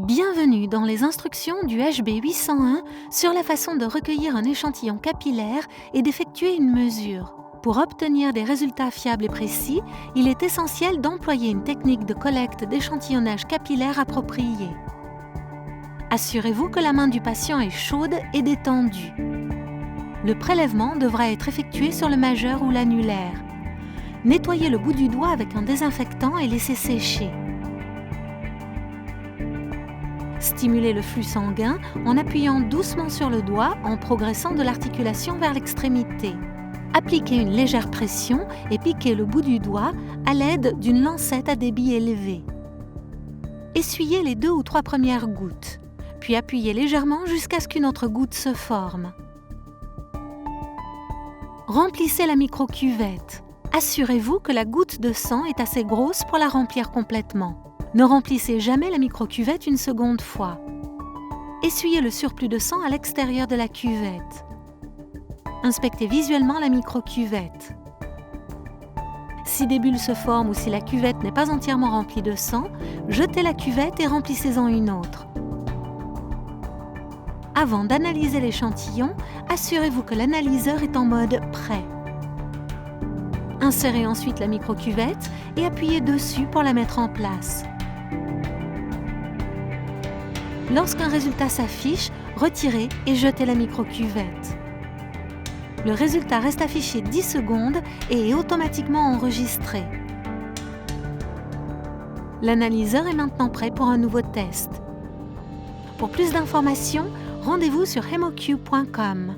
Bienvenue dans les instructions du HB801 sur la façon de recueillir un échantillon capillaire et d'effectuer une mesure. Pour obtenir des résultats fiables et précis, il est essentiel d'employer une technique de collecte d'échantillonnage capillaire appropriée. Assurez-vous que la main du patient est chaude et détendue. Le prélèvement devra être effectué sur le majeur ou l'annulaire. Nettoyez le bout du doigt avec un désinfectant et laissez sécher. Stimulez le flux sanguin en appuyant doucement sur le doigt en progressant de l'articulation vers l'extrémité. Appliquez une légère pression et piquez le bout du doigt à l'aide d'une lancette à débit élevé. Essuyez les 2 ou 3 premières gouttes, puis appuyez légèrement jusqu'à ce qu'une autre goutte se forme. Remplissez la micro-cuvette. Assurez-vous que la goutte de sang est assez grosse pour la remplir complètement. Ne remplissez jamais la micro-cuvette une seconde fois. Essuyez le surplus de sang à l'extérieur de la cuvette. Inspectez visuellement la micro-cuvette. Si des bulles se forment ou si la cuvette n'est pas entièrement remplie de sang, jetez la cuvette et remplissez-en une autre. Avant d'analyser l'échantillon, assurez-vous que l'analyseur est en mode prêt. Insérez ensuite la micro-cuvette et appuyez dessus pour la mettre en place. Lorsqu'un résultat s'affiche, retirez et jetez la micro-cuvette. Le résultat reste affiché 10 secondes et est automatiquement enregistré. L'analyseur est maintenant prêt pour un nouveau test. Pour plus d'informations, rendez-vous sur hemocube.com.